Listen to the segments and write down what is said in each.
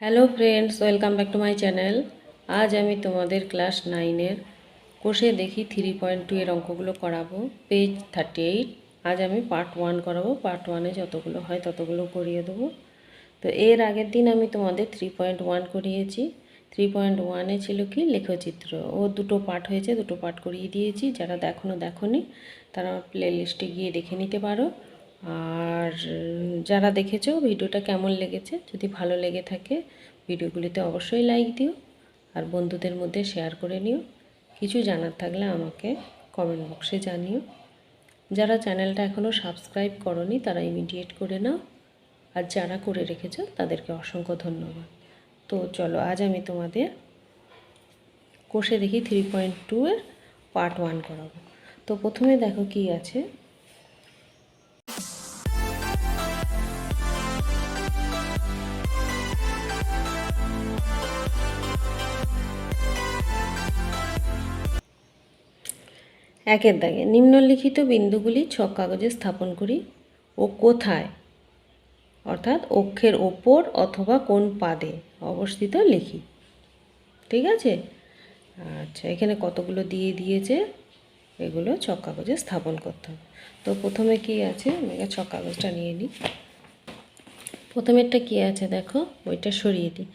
Hello friends, welcome back to my channel. আজ আমি তোমাদের ক্লাস 9-এর কোষে দেখি 3.2 এর অঙ্কগুলো করাবো, পেজ 38। আজ আমি পার্ট 1 করাবো। পার্ট 1-এ যতগুলো হয় ততগুলো করিয়ে দেবো। তো এর আগের দিন আমি তোমাদের 3.1 করিয়েছি। 3.1-এ ছিল কি লেখচিত্র, ও দুটো পার্ট হয়েছে, দুটো পার্ট করিয়ে দিয়েছি। যারা দেখোনি তারা প্লে লিস্টে গিয়ে দেখে নিতে পারো। আর যারা দেখেছো ভিডিওটা কেমন লেগেছে, যদি ভালো লেগে থাকে ভিডিওগুলিতে অবশ্যই লাইক দিও আর বন্ধুদের মধ্যে শেয়ার করে নিও। কিছু জানার থাকলে আমাকে কমেন্ট বক্সে জানিও। যারা চ্যানেলটা এখনও সাবস্ক্রাইব করনি তারা ইমিডিয়েট করে নাও, আর যারা করে রেখেছো তাদেরকে অসংখ্য ধন্যবাদ। তো চলো, আজ আমি তোমাদের কোষে দেখি 3.2 এর পার্ট 1 করাবো। তো প্রথমে দেখো কি আছে। একের দাগে নিম্নলিখিত বিন্দুগুলি ছক কাগজে স্থাপন করি ও কোথায়, অর্থাৎ অক্ষের ওপর অথবা কোন পাদে অবস্থিত লিখি। ঠিক আছে? আচ্ছা, এখানে কতগুলো দিয়ে দিয়েছে, এগুলো ছক কাগজে স্থাপন করতে হবে। তো প্রথমে কি আছে, আমি ছক কাগজটা নিয়ে নিই। প্রথমেরটা কি আছে দেখো, ওইটা সরিয়ে দিই।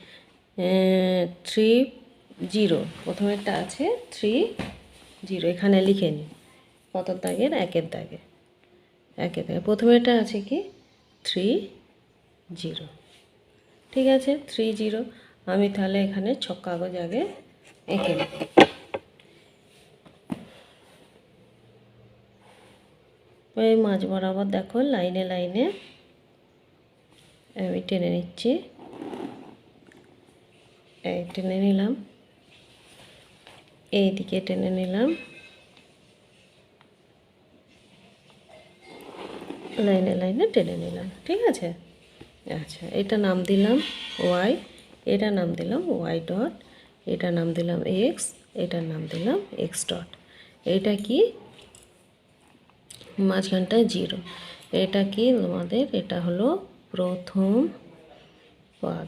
3-0 প্রথমেরটা আছে 3-0, এখানে লিখে নিই। কত দাগের? একের দাগে। প্রথমেরটা আছে কি 3-0। ঠিক আছে, 3-0। আমি তাহলে এখানে ছক কাগজ আগে এঁকে নিই। ওই মাঝ বরাবর দেখো লাইনে লাইনে আমি টেনে নিচ্ছি। এই টেনে নিলাম, এই দিকে টেনে নিলাম, লাইনে লাইনে টেনে নিলাম। ঠিক আছে? আচ্ছা, এটা নাম দিলাম ওয়াই, এটা নাম দিলাম ওয়াই ডট, এটা নাম দিলাম এক্স, এটার নাম দিলাম এক্স ডট। এটা কি মাঝখানটায় 0, এটা কি তোমাদের, এটা হলো প্রথম পাদ।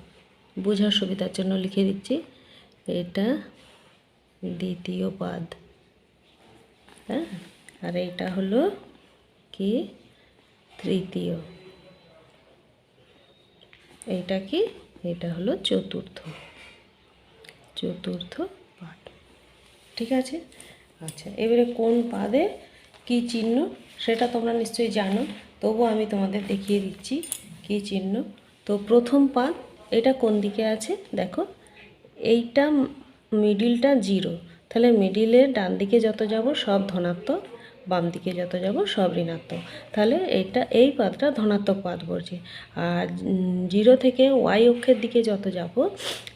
বোঝার সুবিধার জন্য লিখে দিচ্ছি, এটা দ্বিতীয় পাদ। হ্যাঁ, আর এটা হলো কি তৃতীয়। এইটা কি, এটা হলো চতুর্থ পাদ। ঠিক আছে? আচ্ছা, এবারে কোন পাদে কি চিহ্ন সেটা তোমরা নিশ্চয়ই জানো, তবু আমি তোমাদের দেখিয়ে দিচ্ছি কি চিহ্ন। তো প্রথম পাদ, এটা কোন দিকে আছে দেখো, এইটা মিডিলটা 0, তাহলে মিডিলের ডান দিকে যত যাব সব ধনাত্মক, বাম দিকে যত যাব সব ঋণাত্মক। তাহলে এই পাদটা ধনাত্মক পাদ পড়ছে। আর 0 থেকে ওয়াই অক্ষের দিকে যত যাব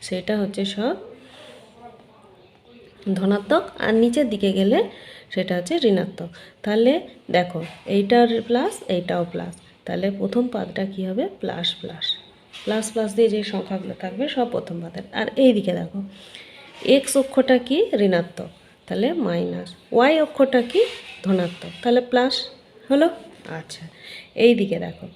সেটা হচ্ছে সব ধনাত্মক, আর নিচের দিকে গেলে সেটা হচ্ছে ঋণাত্মক। তাহলে দেখো, এইটার প্লাস, এইটাও প্লাস, তাহলে প্রথম পাদটা কি হবে? প্লাস প্লাস প্লাস প্লাস দিয়ে যে সংখ্যাগুলো থাকবে সব প্রথম পাদের। আর এই দিকে দেখো, এক্স অক্ষটা কি ঋণাত্মক, তাহলে মাইনাস, ওয়াই অক্ষটা কি ধনাত্মক, তাহলে প্লাস হলো। আচ্ছা, এই দিকে দেখো,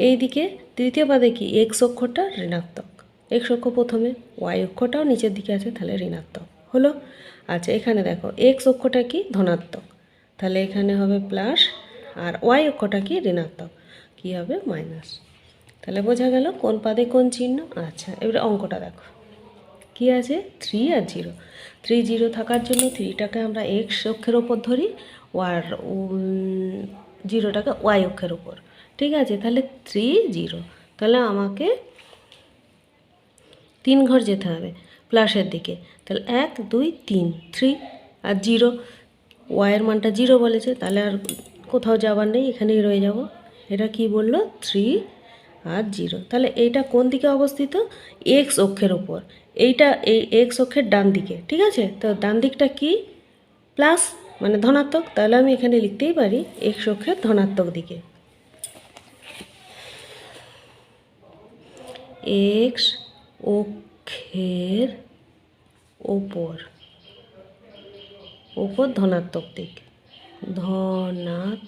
এই দিকে তৃতীয় পাদে কি এক্স অক্ষটা ঋণাত্মক, এক্স অক্ষ প্রথমে, ওয়াই অক্ষটাও নিচের দিকে আছে, তাহলে ঋণাত্মক হলো। আচ্ছা, এখানে দেখো এক্স অক্ষটা কি ধনাত্মক, তাহলে এখানে হবে প্লাস, আর ওয়াই অক্ষটা কি ঋণাত্মক, কি হবে মাইনাস। তাহলে বোঝা গেল কোন পাদে কোন চিহ্ন। আচ্ছা, এবারে অঙ্কটা দেখো কি আছে, 3 আর 0। 3-0 থাকার জন্য 3টাকে আমরা এক্স অক্ষের ওপর ধরি, আর 0টাকে ওয়াই অক্ষের ওপর। ঠিক আছে? তাহলে 3-0, তাহলে আমাকে 3 ঘর যেতে হবে প্লাসের দিকে। তাহলে 1 2 3, 3 আর 0, ওয়াইয়ের মানটা 0 বলেছে, তাহলে আর কোথাও যাবার নেই, এখানেই রয়ে যাব। এটা কি বললো? 3 আর 0। তাহলে এইটা কোন দিকে অবস্থিত? এক্স অক্ষের ওপর। এইটা এই এক্স অক্ষের ডান দিকে। ঠিক আছে? তো ডান দিকটা কি? প্লাস, মানে ধনাত্মক। তাহলে আমি এখানে লিখতেই পারি এক্স অক্ষের ধনাত্মক দিকে। এক্স অক্ষের ওপর ধনাত্মক দিক, ধনাত্মক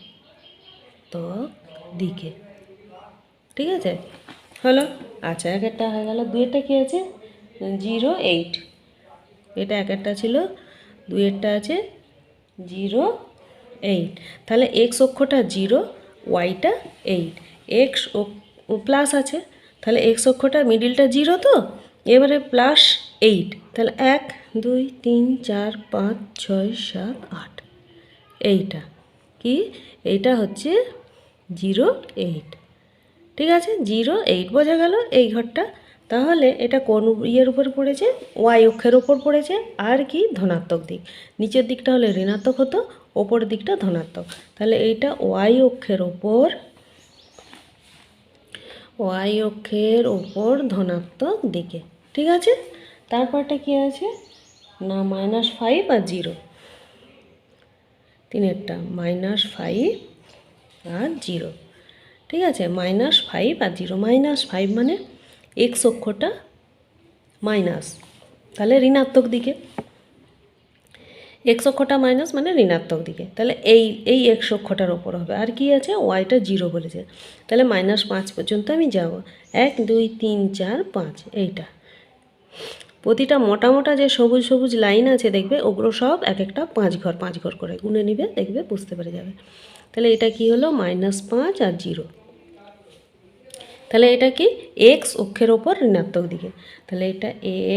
দিকে। ঠিক আছে? হলো। আচ্ছা, একেরটা হয়ে গেল। দুইয়েরটা কী আছে? 0 8। এটা একেরটা ছিল, দুইয়েরটা আছে 0 8। তাহলে এক্স অক্ষটা 0, ওয়াইটা 8। এক্স প্লাস আছে, তাহলে এক্স অক্ষটা মিডিলটা 0 তো, এবারে প্লাস 8। তাহলে 1 2 3 4 5 6 7 8। এইটা কি? এইটা হচ্ছে 0 8। ঠিক আছে, 0 8 বোঝা গেল এই ঘরটা। তাহলে এটা কোন ইয়ের উপর পড়েছে? ওয়াই অক্ষের ওপর পড়েছে। আর কি? ধনাত্মক দিক। নিচের দিকটা হলে ঋণাত্মক হতো, ওপরের দিকটা ধনাত্মক। তাহলে এইটা ওয়াই অক্ষের ওপর ধনাত্মক দিকে। ঠিক আছে, তারপরটা কি আছে না? -5 আর 0। তিনেরটা -5 আর 0। ঠিক আছে, -5 আর 0। -5 মানে এক্স অক্ষটা মাইনাস, তাহলে ঋণাত্মক দিকে। এক্স অক্ষটা মাইনাস মানে ঋণাত্মক দিকে। তাহলে এই এক্স অক্ষটার ওপর হবে। আর কি আছে? ওয়াইটা 0 বলেছে, তাহলে -5 পর্যন্ত আমি যাব। 1 2 3 4 5। এইটা প্রতিটা মোটা মোটা যে সবুজ সবুজ লাইন আছে দেখবে, ওগুলো সব এক একটা 5 ঘর 5 ঘর করে গুনে নিবে, দেখবে বুঝতে পেরে যাবে। তাহলে এটা কি হলো? -5 আর 0। তাহলে এটা কি? এক্স অক্ষের ওপর ঋণাত্মক দিকে। তাহলে এটা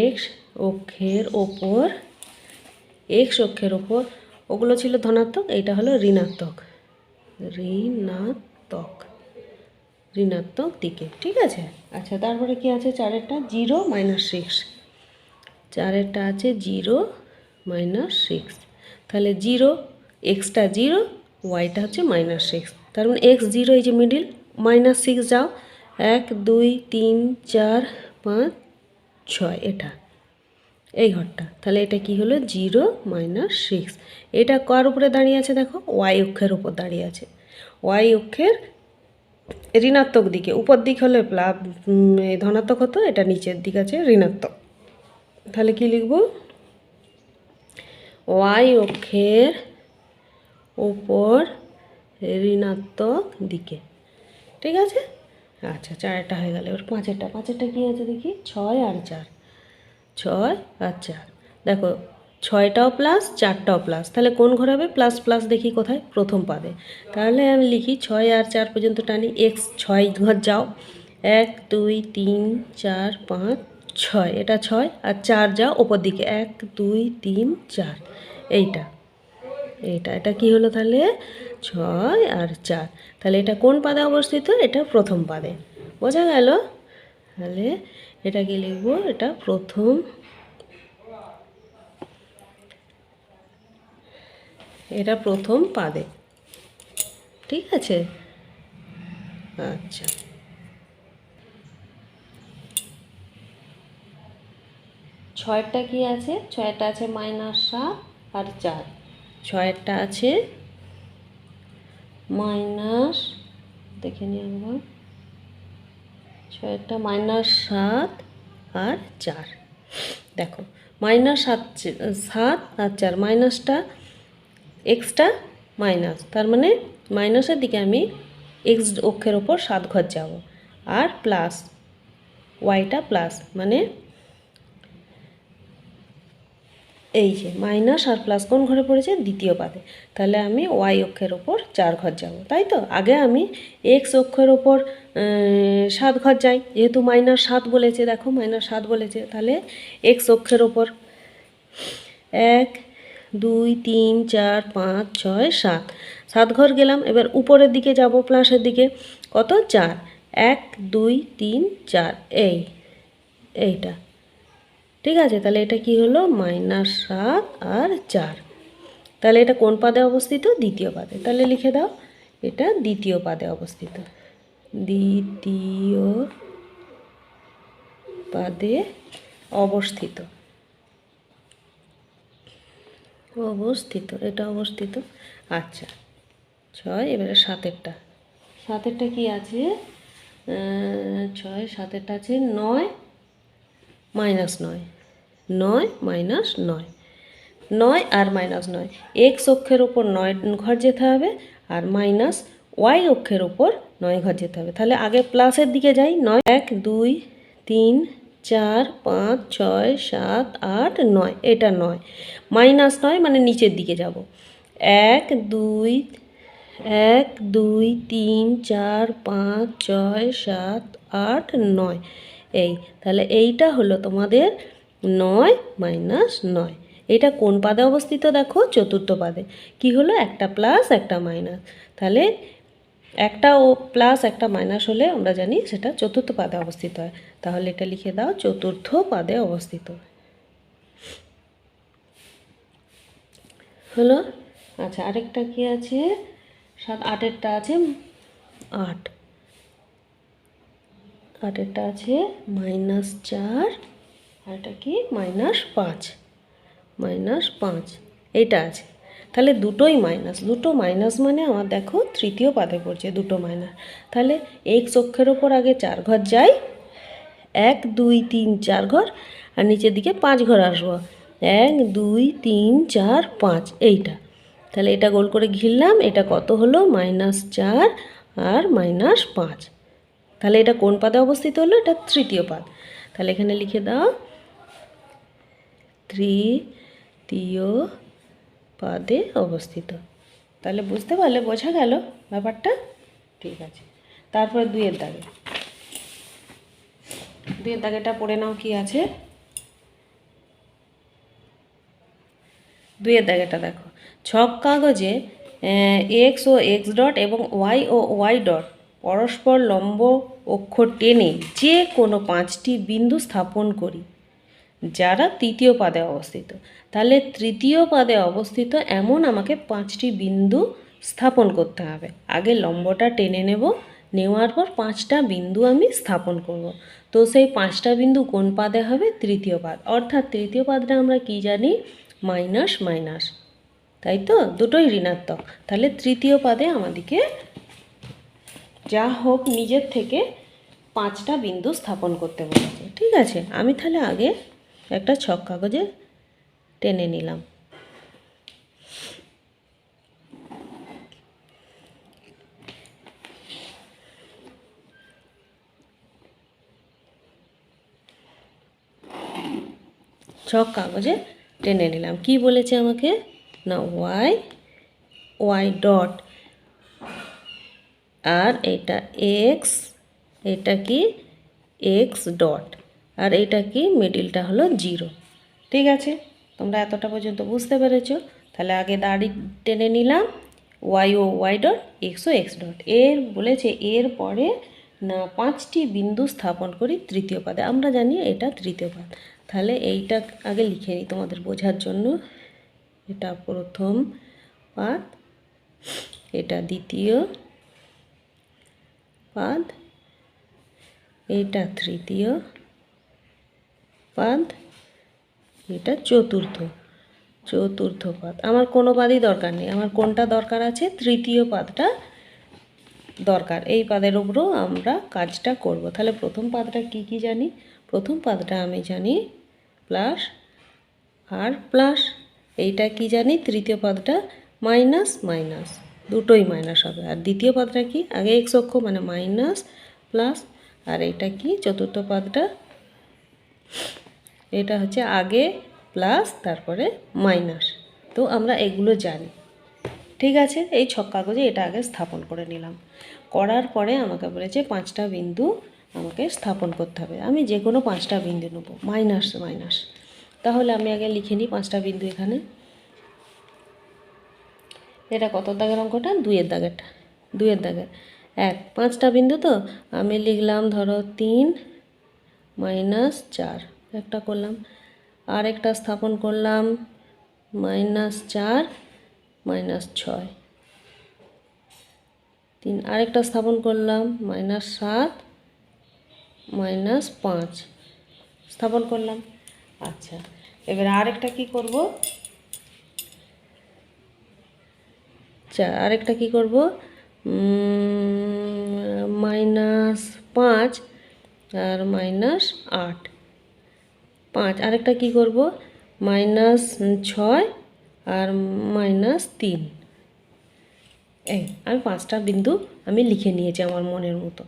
এক্স অক্ষের ওপর, ওগুলো ছিল ধনাত্মক, এইটা হলো ঋণাত্মক ঋণাত্মক দিকে। ঠিক আছে। আচ্ছা, তারপরে কি আছে? 4এরটা 0 -6। 4এরটা আছে 0 -6। তাহলে 0, এক্সটা 0, ওয়াইটা হচ্ছে -6। তার মানে এক্স 0, এই যে মিডিল, -6 যাও। 1 2 3 4 5 6, এটা এই ঘরটা। তাহলে এটা কি হলো? 0 -6। এটা কার উপরে দাঁড়িয়ে আছে? দেখো, ওয়াই অক্ষের উপর দাঁড়িয়ে আছে। ওয়াই অক্ষের ঋণাত্মক দিকে। উপর দিক হলে ধনাত্মক হতো, এটা নিচের দিক আছে ঋণাত্মক। তাহলে কি লিখব? ওয়াই অক্ষের ওপর ঋণাত্মক দিকে। ঠিক আছে। আচ্ছা, 4টা হয়ে গেল। এবার 5এরটা কী আছে দেখি? 6 আর 4। 6 আর 4। দেখো, 6টাও প্লাস 4টাও প্লাস, তাহলে কোন ঘর হবে? প্লাস প্লাস দেখি কোথায়? প্রথম পাদে। তাহলে আমি লিখি 6 আর 4 পর্যন্ত টানি, এক্স 6 ঘর যাও। 1 2 3 4 5 6, এটা 6 আর 4 যাও ওপর দিকে। 1 2 3 4, এইটা এটা কি হলো? তাহলে 6 আর 4। তাহলে এটা কোন পাদে অবস্থিত? এটা প্রথম পাদে। বোঝা গেল? তাহলে এটা কি লিখবো? এটা প্রথম পাদে। ঠিক আছে। আচ্ছা, 6এরটা কি আছে? 6এরটা আছে -7 আর 4। 6এরটা আছে মাইনাস, দেখে নিই একবার। 6এরটা -7 আর 4। দেখো, -7 আর 4, মাইনাসটা এক্সটা মাইনাস, তার মানে মাইনাসের দিকে আমি এক্স অক্ষের ওপর 7 ঘর যাব। আর প্লাস ওয়াইটা প্লাস, মানে এই যে মাইনাস আর প্লাস কোন ঘরে পড়েছে? দ্বিতীয় পাদে। তাহলে আমি ওয়াই অক্ষের ওপর 4 ঘর যাব, তাই তো? আগে আমি এক্স অক্ষের ওপর 7 ঘর যাই, যেহেতু -7 বলেছে। দেখো, -7 বলেছে, তাহলে এক্স অক্ষের ওপর 1 2 3 4 5 6 7, 7 ঘর গেলাম। এবার উপরের দিকে যাব, প্লাসের দিকে। কত? 4। 1 2 3 4, এইটা। ঠিক আছে, তাহলে এটা কি হলো? -7 আর 4। তাহলে এটা কোন পাদে অবস্থিত? দ্বিতীয় পাদে। তাহলে লিখে দাও, এটা দ্বিতীয় পাদে অবস্থিত। দ্বিতীয় পাদে অবস্থিত। এটা অবস্থিত। আচ্ছা, 6। এবারে 7এরটা কি আছে? 6 7এরটা আছে 9 -9। 9 -9, 9 আর -9। এক্স অক্ষের ওপর 9 ঘর যেতে হবে, আর মাইনাস ওয়াই অক্ষের ওপর 9 ঘর যেতে হবে। তাহলে আগে প্লাসের দিকে যাই। 9 1 2 3 4 5 6 7 8 9, এটা 9 মাইনাস 9 মানে নিচের দিকে যাব। 1 2 1 2 3 4 5 6 7 8 9, এই তাহলে এইটা হলো তোমাদের 9 মাইনাস 9। এটা কোন পাদে অবস্থিত দেখো? চতুর্থ পাদে। কি হলো? একটা প্লাস একটা মাইনাস। তাহলে একটা ও প্লাস একটা মাইনাস হলে আমরা জানি সেটা চতুর্থ পাদে অবস্থিত হয়। তাহলে এটা লিখে দাও, চতুর্থ পাদে অবস্থিত হলো। আচ্ছা, আরেকটা কি আছে? 7 8এরটা আছে 8, 8এরটা আছে -4, আর এটা কি -5, -5 এইটা আছে। তাহলে দুটোই মাইনাস, দুটো মাইনাস মানে আমার দেখো তৃতীয় পাদে পড়ছে দুটো মাইনাস। তাহলে এক্স অক্ষের ওপর আগে 4 ঘর যাই, 1 2 3 4 ঘর, আর নিচের দিকে 5 ঘর আসবো, 1 2 3 4 5 এইটা। তাহলে এটা গোল করে ঘিরলাম। এটা কত হলো? -4 আর -5। তাহলে এটা কোন পাদে অবস্থিত হলো? এটা তৃতীয় পাদ। তাহলে এখানে লিখে দাও, তৃতীয় পাদে অবস্থিত। তাহলে বুঝতে পারলে? বোঝা গেল ব্যাপারটা? ঠিক আছে। তারপরে 2-এর দাগে, 2-এর দাগেটা পড়ে নাও কি আছে। 2-এর দাগেটা দেখো, ছক কাগজে এক্স ও এক্স ডট এবং ওয়াই ও ওয়াই ডট পরস্পর লম্ব অক্ষর টেনে যে কোনো 5টি বিন্দু স্থাপন করি যারা তৃতীয় পাদে অবস্থিত। তাহলে তৃতীয় পাদে অবস্থিত এমন আমাকে 5টি বিন্দু স্থাপন করতে হবে। আগে লম্বটা টেনে নেব, নেওয়ার পর 5টা বিন্দু আমি স্থাপন করব। তো সেই 5টা বিন্দু কোন পাদে হবে? তৃতীয় পাদ। অর্থাৎ তৃতীয় পাদটা আমরা কি জানি? মাইনাস মাইনাস, তাই তো? দুটোই ঋণাত্মক। তাহলে তৃতীয় পাদে আমাদেরকে যা হোক নিজের থেকে 5টা বিন্দু স্থাপন করতে বলেছে। ঠিক আছে, আমি তাহলে আগে একটা ছক কাগজে টেনে নিলাম। ছক কাগজে টেনে নিলাম। কি বলেছে আমাকে? না ওয়াই, ওয়াই ডট, আর এটা এক্স, এটা কি এক্স ডট, আর এটা কি মিডিলটা হলো 0। ঠিক আছে, তোমরা এতটা পর্যন্ত বুঝতে পেরেছো? তাহলে আগে দাড়ি টেনে নিলাম, ওয়াই ও ওয়াই ডট, এক্স ও এক্স ডট। এর বলেছে এর পরে না 5টি বিন্দু স্থাপন করি তৃতীয় পাদে। আমরা জানি এটা তৃতীয় পাদ। তাহলে এইটা আগে লিখে নিই তোমাদের বোঝার জন্য। এটা প্রথম পাদ, এটা দ্বিতীয় পাদ, এটা তৃতীয় পাদ, এটা চতুর্থ পাদ। আমার কোনো পাদই দরকার নেই, আমার কোনটা দরকার আছে? তৃতীয় পাদটা দরকার। এই পাদের উপরও আমরা কাজটা করব। তাহলে প্রথম পাদটা কি কি জানি? প্রথম পাদটা আমি জানি প্লাস আর প্লাস। এইটা কি জানি? তৃতীয় পাদটা মাইনাস মাইনাস, দুটোই মাইনাস হবে। আর দ্বিতীয় পাদটা কি? আগে এক্স অক্ষ মানে মাইনাস প্লাস, আর এইটা কি? চতুর্থ পাদটা, এটা হচ্ছে আগে প্লাস তারপরে মাইনাস। তো আমরা এগুলো জানি। ঠিক আছে, এই ছক কাগজে এটা আগে স্থাপন করে নিলাম। করার পরে আমাকে বলেছে 5টা বিন্দু আমাকে স্থাপন করতে হবে। আমি যে কোনো 5টা বিন্দু নেব, মাইনাস মাইনাস। তাহলে আমি আগে লিখে নিই 5টা বিন্দু এখানে। এটা কত দাগের অঙ্কটা? 2-এর দাগেরটা। 2-এর দাগের 5টা বিন্দু তো আমি লিখলাম ধরো 3 -4 একটা করলাম, আর একটা স্থাপন করলাম -4 -6, 3 আরেকটা স্থাপন করলাম -7 -5 স্থাপন করলাম। আচ্ছা, এবার আরেকটা কি করব? আরেকটা কি করব? -5 আর -8, 5। আরেকটা কি করব? -6 আর -3, এই আমি 5টা বিন্দু আমি লিখে নিয়েছি আমার মনের মতো।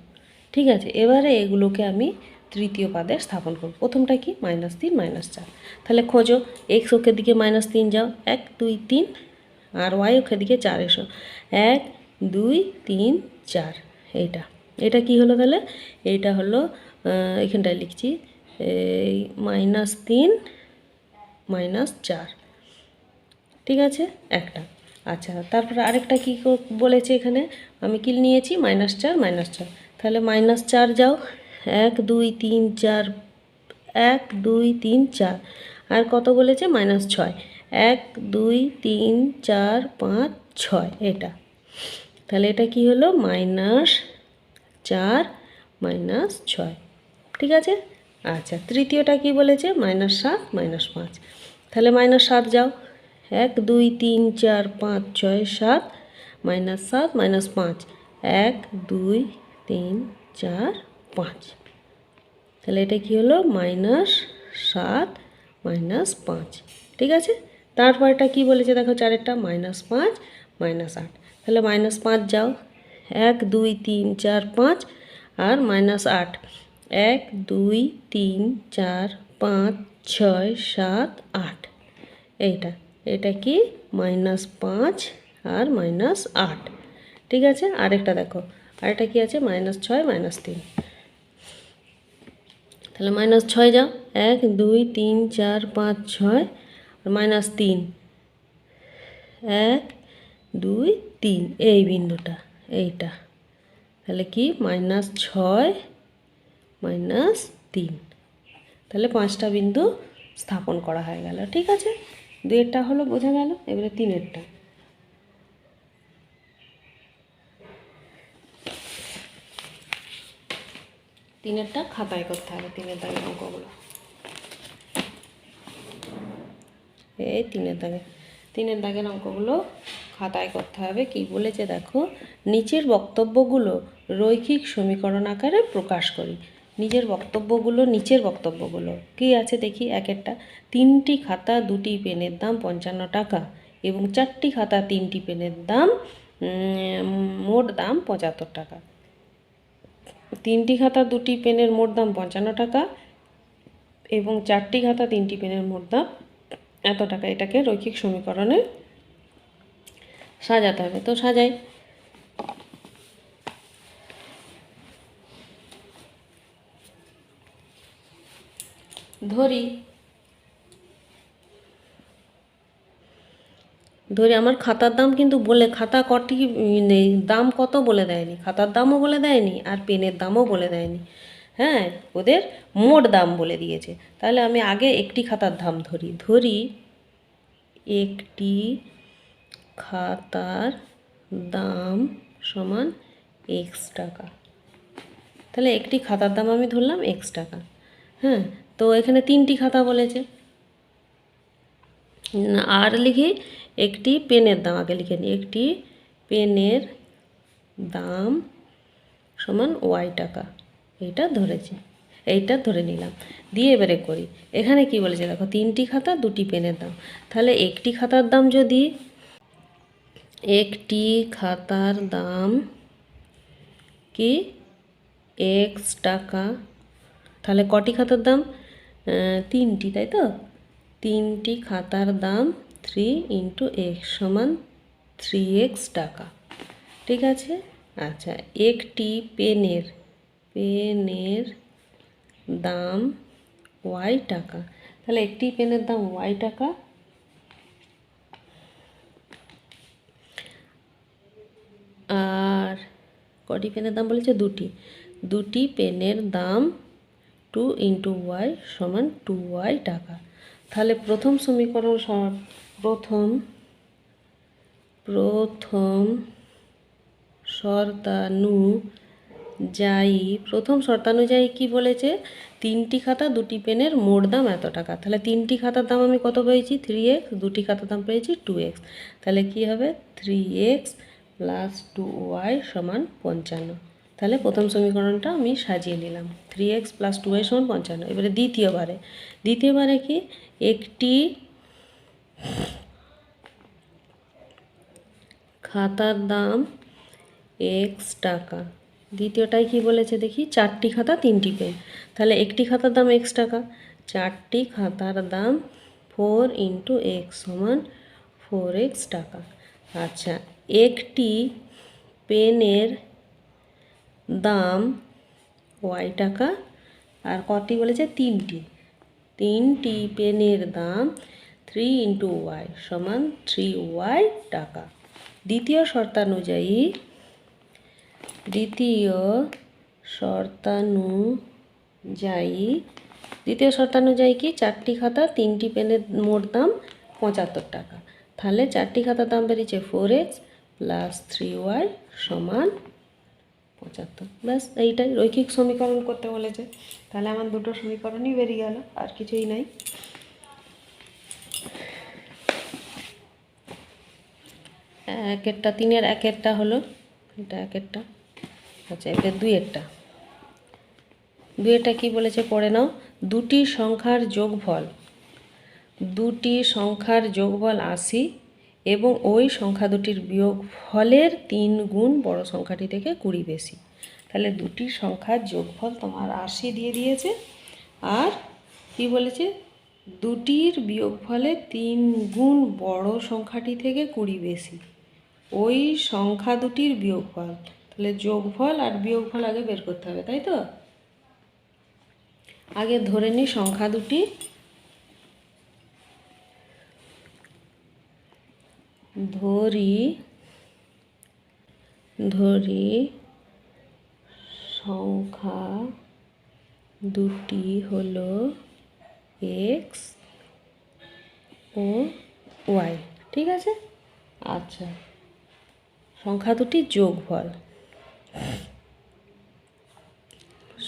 ঠিক আছে, এবারে এগুলোকে আমি তৃতীয় পাদে স্থাপন করব। প্রথমটা কি? -3 -4। তাহলে খোঁজো, এক্স অক্ষের দিকে -3 যাও, 1 2 3, আর ওয়াই অক্ষের দিকে 4 এসো, 1 2 3 4। এটা কি হলো তাহলে? এইটা হলো এখানটায় লিখছি এই -3 -4। ঠিক আছে, একটা। আচ্ছা, তারপরে আরেকটা কি বলেছে এখানে? আমি কি নিয়েছি? -4 -4। তাহলে -4 যাও, 1 2 3 4, 1 2 3 4। আর কত বলেছে? -6, 1 2 3 4 5 6। এটা তাহলে এটা কি হলো? -4 -6। ঠিক আছে। আচ্ছা, তৃতীয়টা কি বলেছে? -7 -5। তাহলে -7 যাও, 1 2 3 4 5 6 7, -7 -5, 1 2 3 4 5। তাহলে এটা কি হলো? -7 -5। ঠিক আছে। তারপরটা কি বলেছে দেখো, চারেরটা -5 -8। তাহলে -5 যাও, 1 2 3 4 5, আর -8, 1 2 3 4 5 6 7 8। এটা কি? -5 আর -8। ঠিক আছে। আরেকটা দেখো, আরেকটা কি আছে? -6 -3। তাহলে -6 যাও, 1 2 3 4 5 6, আর -3, 1 2 3, এই বিন্দুটা, এইটা। তাহলে কি? -6 -3। তাহলে 5টা বিন্দু স্থাপন করা হয়ে গেল। ঠিক আছে, 2এরটা হলো, বোঝা গেল। এবারে 3এরটা। তিনেরটা খাতায় করতে হবে, 3এর দাগের অঙ্কগুলো। এই 3এর দাগের অঙ্কগুলো খাতায় করতে হবে। কি বলেছে দেখো, নিচের বক্তব্যগুলো রৈখিক সমীকরণ আকারে প্রকাশ করি। নিচের বক্তব্যগুলো কি আছে দেখি। একেরটা, 3টি খাতা 2টি পেনের দাম 55 টাকা এবং 4টি খাতা 3টি পেনের দাম মোট দাম 75 টাকা। 3টি খাতা 2টি পেনের মোট দাম 55 টাকা এবং 4টি খাতা 3টি পেনের মোট দাম এত টাকা। এটাকে রৈখিক সমীকরণে সাজাতে হবে। তো সাজাই। ধরি আমার খাতার দাম কিন্তু বলে, খাতা কটি নেই, দাম কত বলে দেয়নি, খাতার দামও বলে দেয়নি আর পেনের দামও বলে দেয়নি। হ্যাঁ, ওদের মোট দাম বলে দিয়েছে। তাহলে আমি আগে একটি খাতার দাম ধরি একটি খাতার দাম সমান x টাকা। তাহলে একটি খাতার দাম আমি ধরলাম x টাকা। হ্যাঁ, তো এখানে 3টি খাতা বলেছে। আর লিখি একটি পেনের দাম, আগে লিখে নিই, একটি পেনের দাম সমান y টাকা। এইটা ধরে নিলাম। দিয়ে এবারে করি। এখানে কি বলেছে দেখো, 3টি খাতা 2টি পেনের দাম। তাহলে একটি খাতার দাম যদি, একটি খাতার দাম কি x টাকা, তাহলে কটি খাতার দাম? 3টি, তাই তো। 3টি খাতার দাম 3 × x সমান 3x টাকা। ঠিক আছে। আচ্ছা, একটি পেনের দাম y টাকা। তাহলে একটি পেনের দাম y টাকা, আর কটি পেনের দাম বলেছে? 2টি পেনের দাম 2 × y সমান 2y টাকা। তাহলে প্রথম সমীকরণ, প্রথম শর্তানুযায়ী কি বলেছে? 3টি খাতা 2টি পেনের মোট দাম এত টাকা। তাহলে 3টি খাতার দাম আমি কত পেয়েছি? 3x, 2টি খাতার দাম পেয়েছি 2x। তাহলে কি হবে? 3x + 2y সমান 55। তাহলে প্রথম সমীকরণটা আমি সাজিয়ে নিলাম, 3x + 2y সমান 55। এবারে দ্বিতীয়বারে কি? একটি খাতার দাম এক্স টাকা। দ্বিতীয়টায় কি বলেছে দেখি, 4টি খাতা 3টি পেন, তাহলে একটি খাতার দাম এক্স টাকা, 4টি খাতার দাম 4 ইন্টু এক্স সমান 4x টাকা। আচ্ছা, একটি পেনের দাম ওয়াই টাকা, আর কটি বলেছে 3টি পেনের দাম 3 ইন্টু ওয়াই সমান 3y টাকা। দ্বিতীয় শর্তানুযায়ী দ্বিতীয় শর্তানুযায়ী কি 4টি খাতা 3টি পেনের মোট দাম 75 টাকা, তাহলে 4টি খাতার দাম বেরিয়েছে 4x প্লাস 3y সমান 75। ব্যাস, এইটাই রৈখিক সমীকরণ করতে বলেছে, তাহলে আমার দুটো সমীকরণই বেরিয়ে গেল, আর কিছুই নাই। একেরটা 3-এর একেরটা হলো, এটা একেরটা। আচ্ছা, এবার 2-এরটা কি বলেছে পড়ে নাও। দুটি সংখ্যার যোগফল 80 এবং ওই সংখ্যা দুটির বিয়োগফলের 3 গুণ বড় সংখ্যাটি থেকে 20 বেশি। তাহলে দুটি সংখ্যার যোগফল তোমার 80 দিয়ে দিয়েছে, আর কি বলেছে দুটির বিয়োগফলে 3 গুণ বড় সংখ্যাটি থেকে 20 বেশি ওই সংখ্যা দুটির বিয়োগফল। তাহলে যোগফল আর বিয়োগফল আগে বের করতে হবে, তাই তো? আগে ধরে নিই সংখ্যা দুটি, ধরি সংখ্যা দুটি হলো এক্স ও ওয়াই, ঠিক আছে। আচ্ছা, সংখ্যা দুটির যোগফল,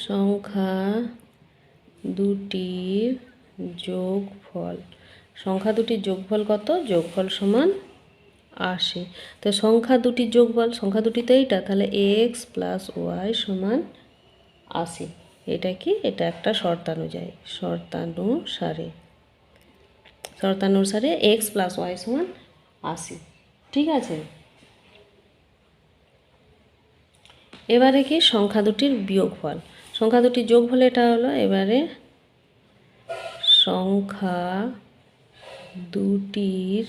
সংখ্যা দুটির যোগফল কত? যোগফল সমান 80। তো সংখ্যা দুটির যোগফল, সংখ্যা দুটি তো এইটা, তাহলে এক্স প্লাস ওয়াই সমান 80। এটা কি? এটা একটা শর্তানুসারে এক্স প্লাস ওয়াই সমান 80, ঠিক আছে। এবারে কি সংখ্যা দুটির বিয়োগফল, সংখ্যা দুটির যোগফল এটা হলো। এবারে সংখ্যা দুটির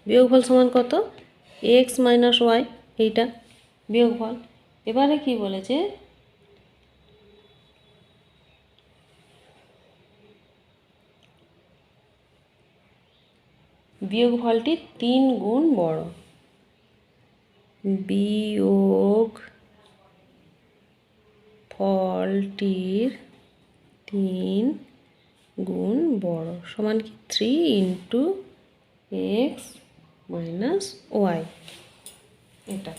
বিয়োগফল সমান কত? এক্স মাইনাস ওয়াই, এইটা বিয়োগফল। এবারে কি বলেছে, বিয়োগফলটি 3 গুণ বড়, বিয়োগফলটির 3 গুণ বড় সমান কি 3 ইন্টু এক্স মাইনাস ওয়াই। এটা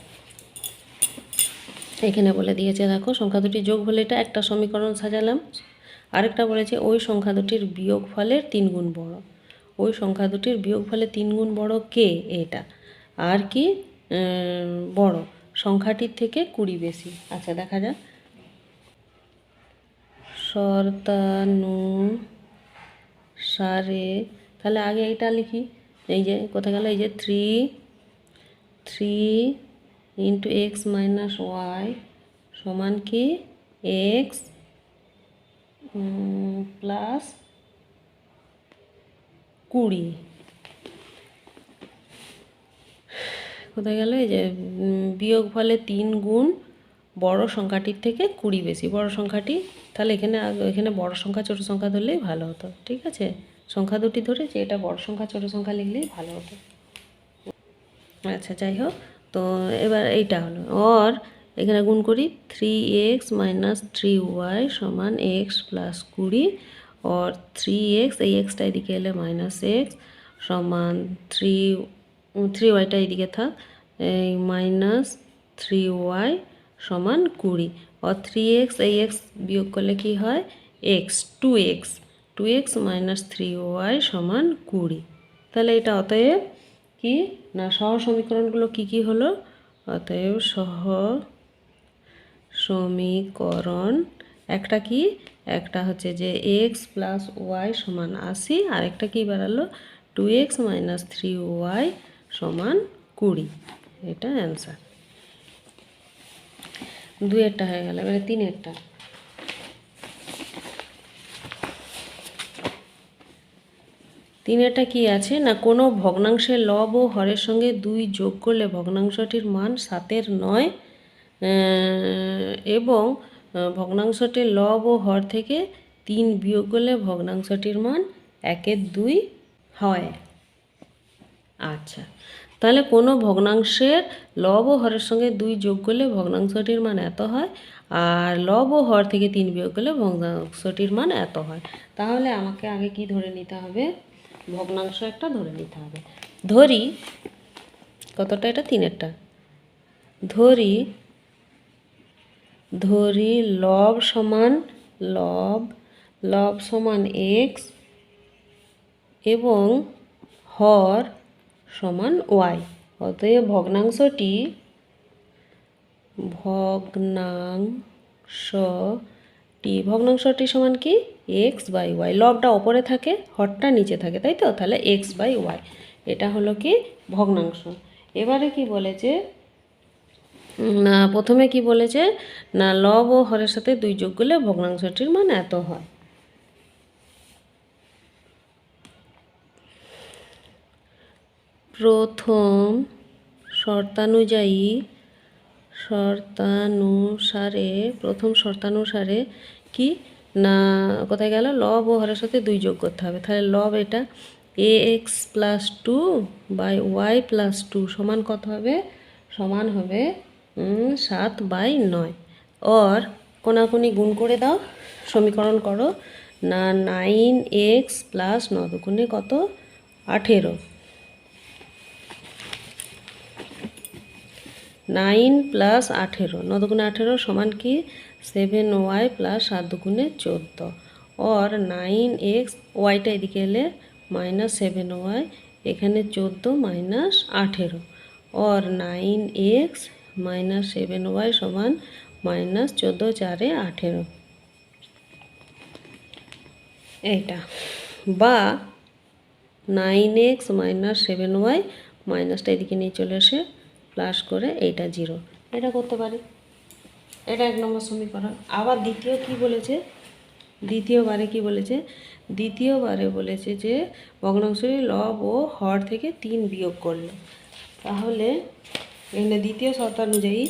এখানে বলে দিয়েছে, দেখো সংখ্যা দুটির যোগফল, এটা একটা সমীকরণ সাজালাম। আরেকটা বলেছে ওই সংখ্যা দুটির বিয়োগফলের 3 গুণ বড়, ওই সংখ্যা দুটির বিয়োগফলে 3 গুণ বড় কে? এটা। আর কি বড় সংখ্যাটির থেকে 20 বেশি। আচ্ছা, দেখা যাক। শর্তানুসারে, তাহলে আগে এইটা লিখি। এই যে কোথায় গেল, এই যে 3 ইন্টু এক্স মাইনাস ওয়াই সমান কি এক্স প্লাস 20। কোথায় গেল, এই যে বিয়োগফলে 3 গুণ বড় সংখ্যাটির থেকে 20 বেশি বড় সংখ্যাটি। তাহলে এখানে বড় সংখ্যা ছোট সংখ্যা ধরলেই ভালো হতো, ঠিক আছে। সংখ্যা দুটি ধরে যে এটা বড় সংখ্যা ছোট সংখ্যা লিখলেই ভালো হতো। আচ্ছা, যাই হোক, তো এবার এইটা হলো। এখানে গুণ করি 3x মাইনাস 3y সমান এক্স প্লাস 20, और 3x, এই এক্সটা এদিকে এলে মাইনাস এক্স সমান 3yটা এদিকে থাক, এই মাইনাস 3y সমান 20, और 3x, এই এক্স বিয়োগ করলে কি হয় এক্স, 2x মাইনাস 3y সমান 20। তাহলে এটা অতএব কি না, সহ সমীকরণগুলো কি হলো? অতএব সহ সমীকরণ একটা কি, একটা হচ্ছে যে এক্স প্লাস ওয়াই সমান 80, আর একটা কি বেরালো 2x মাইনাস 3y সমান 20। এটা অ্যান্সার। দুইয়েরটা হয়ে গেল, এবারে তিনেরটা। তিনেরটা কি আছে না, কোনো ভগ্নাংশের লব ও হরের সঙ্গে 2 যোগ করলে ভগ্নাংশটির মান 7-এর 9 এবং ভগ্নাংশটির লব ও হর থেকে 3 বিয়োগ করলে ভগ্নাংশটির মান 1-এর 2 হয়। আচ্ছা, তাহলে কোনো ভগ্নাংশের লব ও হরের সঙ্গে 2 যোগ করলে ভগ্নাংশটির মান এত হয়, আর লব ও হর থেকে 3 বিয়োগ করলে ভগ্নাংশটির মান এত হয়। তাহলে আমাকে আগে কি ধরে নিতে হবে, ভগ্নাংশ একটা ধরে নিতে হবে। ধরি কতটা, এটা তিনেরটা। ধরি লব সমান x এবং হর সমান y। অতএব ভগ্নাংশটি সমান কি, x/y। লবটা ওপরে থাকে, হরটা নিচে থাকে, তাই তো? তাহলে x/y এটা হলো কি ভগ্নাংশ। এবারে কি বলেছে না, প্রথমে কি বলেছে না, লব ও হরের সাথে 2 যোগ করলে ভগ্নাংশটির মান এত হয়। প্রথম শর্তানুসারে কি না, কোথায় গেল, লব ও হরের সাথে 2 যোগ করতে হবে। তাহলে লব এটা ax + 2/y + 2 সমান কত হবে, সমান হবে 7/9। और কোনাকুনি গুণ করে দাও, সমীকরণ করো না, 9x + 9 দুগুণে কত, 18। 9 + 18, 9 দুগুণে 18 সমান কি 7y + 7 দুগুণে 14। और 9x, ওয়াইটা এদিকে এলে -7y, এখানে 14 - 18। और 9x - 7y সমান -14 4 18। এইটা বা 9x - 7y, মাইনাসটা এদিকে নিয়ে চলে আসে, প্লাস করে এইটা 0। এটা করতে পারি, এটা 1 নম্বর সমীকরণ। আবার দ্বিতীয়বারে বলেছে যে ভগ্নাংশটি লব ও হর থেকে 3 বিয়োগ করলে। তাহলে এখানে দ্বিতীয় শর্তানুযায়ী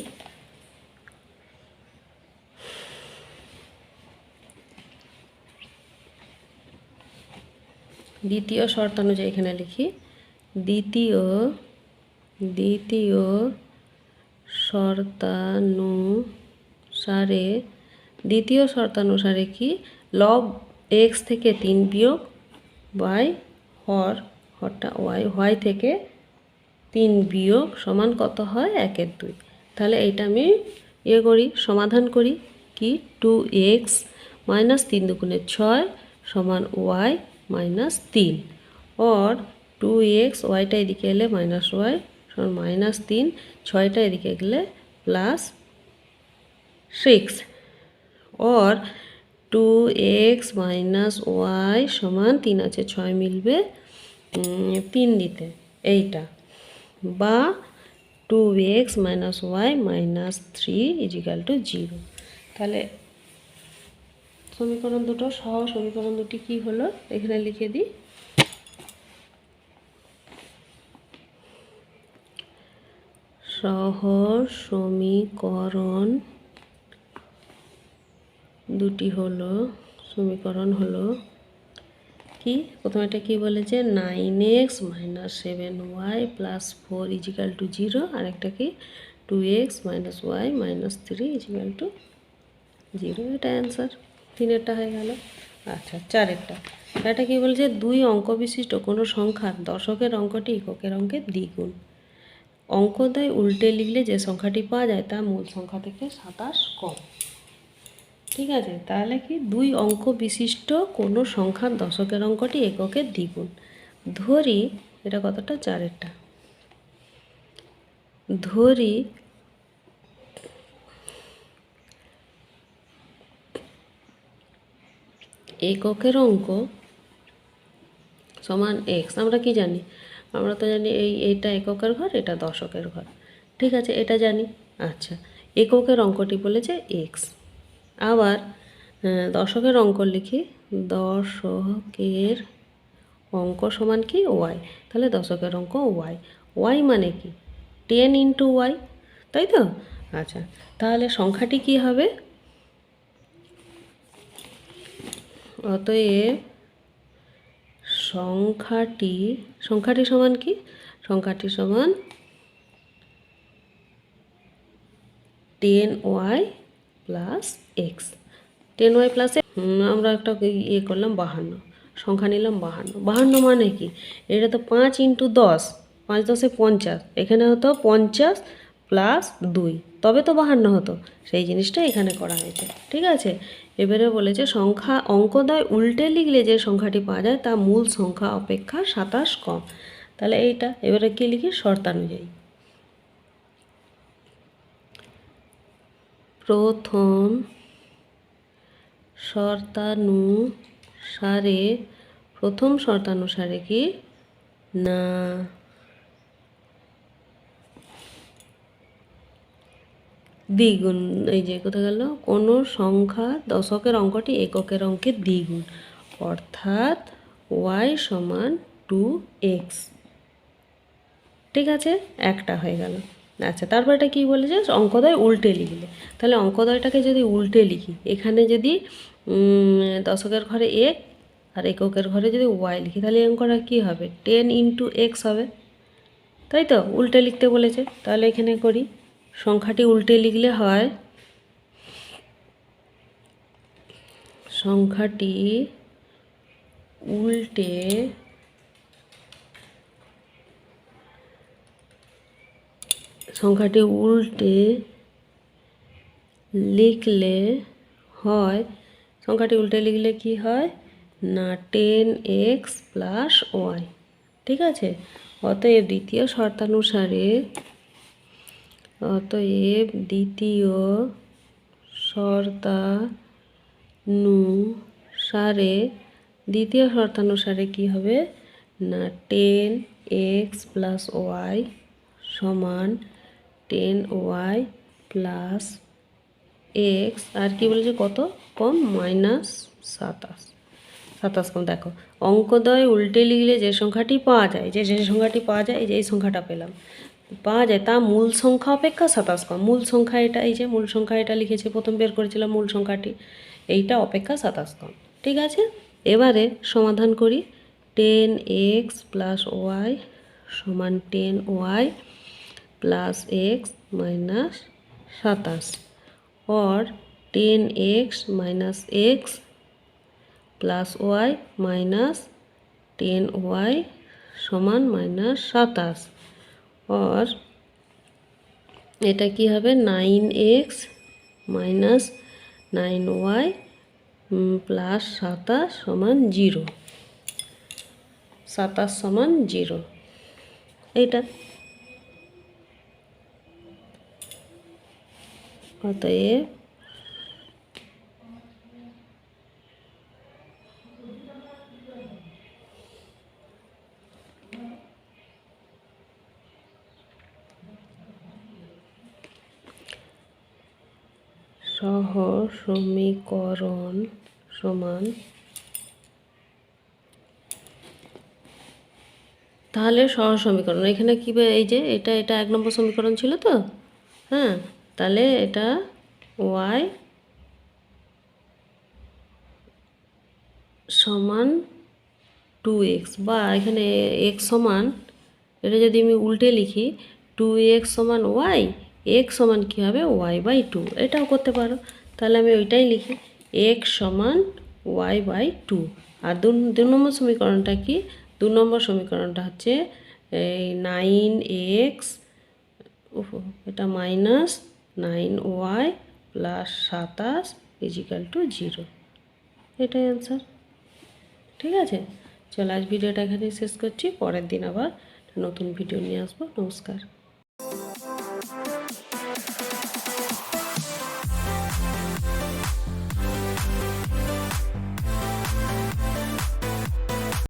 এখানে লিখি, দ্বিতীয় শর্তানুসারে কি, লব x থেকে 3 বিয়োগ বাই হরটা y থেকে 3 বিয়োগ সমান কত হয়, 1-এর 2। তাহলে এইটা আমি সমাধান করি কি, 2x - 3 দুগুণে 6 সমান y - 3। और 2x, ওয়াইটা এদিকে এলে -y সমান -3, 6টা এদিকে গেলে +6। और 2x - y সমান 3 আছে 6 মিলবে 3 দিতে, এইটা বা 2x - y - 3 = 0। তাহলে সমীকরণ দুটো সমীকরণ দুটি কি হলো, এখানে লিখে দিই। সহজ সমীকরণ দুটি সমীকরণ হলো কি, প্রথমেটা কি বলেছে, 9x - 7y + 4 = 0, আর একটা কি 2x - y - 3 = 0। এটা অ্যান্সার। তিনেরটা হয়ে গেল। আচ্ছা, চারেরটা। এটা কি বলছে, 2 অঙ্ক বিশিষ্ট কোনো সংখ্যার দশকের অঙ্কটি এককের অঙ্কের দ্বিগুণ। অঙ্কদ্বয় উল্টে লিখলে যে সংখ্যাটি পাওয়া যায় তা মূল সংখ্যা থেকে 27 কম। ঠিক আছে, তাহলে কি 2 অঙ্ক বিশিষ্ট কোনো সংখ্যার দশকের অঙ্কটি এককের দ্বিগুণ। ধরি এটা কতটা, চারেরটা। ধরি এককের অঙ্ক সমান এক্স। আমরা কি জানি? আমরা তো জানি এইটা এককের ঘর, এটা দশকের ঘর। ঠিক আছে, এটা জানি। আচ্ছা, এককের অঙ্কটি বলেছে এক্স। আবার দশকের অঙ্ক লিখি, দশকের অঙ্ক সমান কি? ওয়াই। তাহলে দশকের অঙ্ক ওয়াই। ওয়াই মানে কি? 10 ইন্টু ওয়াই, তাই তো? আচ্ছা, তাহলে সংখ্যাটি কি হবে? অতএব সংখ্যাটি সমান কি? সংখ্যাটি সমান 10y plus x. 10y plus আমরা একটা করলাম 52, সংখ্যা নিলাম 52। 52 মানে কি? এটা তো 5 ইন্টু 10, 5 10 50। এখানে হতো 50 প্লাস 2, তবে তো 52 হতো। সেই জিনিসটা এখানে করা হয়েছে। ঠিক আছে, এবারে বলেছে সংখ্যা অঙ্কদ্বয় উল্টে লিখলে যে সংখ্যাটি পাওয়া যায় তা মূল সংখ্যা অপেক্ষা 27 কম। তাহলে এইটা এবারে কি লিখি? শর্তানুযায়ী। প্রথম শর্তানুসারে কি না দ্বিগুণ, এই যে কোথায় গেল? কোনো সংখ্যা দশকের অঙ্কটি এককের অঙ্কের দ্বিগুণ, অর্থাৎ y সমান 2x। ঠিক আছে, একটা হয়ে গেল। আচ্ছা, তারপর এটা কী বলেছে? অঙ্কদ্বয় উল্টে লিখলে। তাহলে অঙ্কদ্বয়টাকে যদি উল্টে লিখি, এখানে যদি দশকের ঘরে এক আর এককের ঘরে যদি ওয়াই লিখি, তাহলে এই অঙ্কটা কী হবে? 10 ইন্টু এক্স হবে, তাই তো? উল্টে লিখতে বলেছে, তাহলে এখানে করি। সংখ্যাটি উল্টে লিখলে হয়, সংখ্যাটি উল্টে লিখলে হয়, সংখ্যাটি উল্টে লিখলে কি হয় না 10x প্লাস ওয়াই। ঠিক আছে, অতএব দ্বিতীয় শর্তানুসারে দ্বিতীয় শর্তানুসারে কি হবে না 10x প্লাস ওয়াই সমান 10y প্লাস এক্স। আর কি বলেছে? কত কম? -27 কম। দেখো, অঙ্কদ্বয় উল্টে লিখলে যে সংখ্যাটি পাওয়া যায়, যে সংখ্যাটি পাওয়া যায়, এই যে এই সংখ্যাটা পেলাম, পাওয়া যায় তা মূল সংখ্যা অপেক্ষা 27 কম। মূল সংখ্যা এটা, এই যে মূল সংখ্যা এটা লিখেছি, প্রথম বের করেছিলাম মূল সংখ্যাটি, এইটা অপেক্ষা 27 কম। ঠিক আছে, এবারে সমাধান করি। 10x প্লাস ওয়াই সমান 10y प्लस एक्स माइनस 27 और 10x minus x plus y minus 10y समान -27 और এটা কি হবে 9x माइनस 9y प्लस 27 समान 0। 27 समान 0 এইটা। অতএব সহ সমীকরণ সমান, তাহলে সহ সমীকরণ এখানে কী, এই যে এটা 1 নম্বর সমীকরণ ছিল তো, হ্যাঁ, তাহলে এটা y সমান 2x, বা এখানে x সমান, এটা যদি আমি উল্টে লিখি 2x সমান y, x সমান কী হবে y/2, এটাও করতে পারো। তাহলে আমি ওইটাই লিখি, x সমান y/2। আর দু নম্বর সমীকরণটা কি? 2 নম্বর সমীকরণটা হচ্ছে এই 9x, এটা মাইনাস 9y প্লাস 27 = 0। এটাই অ্যান্সার। ঠিক আছে, চলো আজ ভিডিওটা এখানেই শেষ করছি। পরের দিন আবার নতুন ভিডিও নিয়ে আসবো। নমস্কার।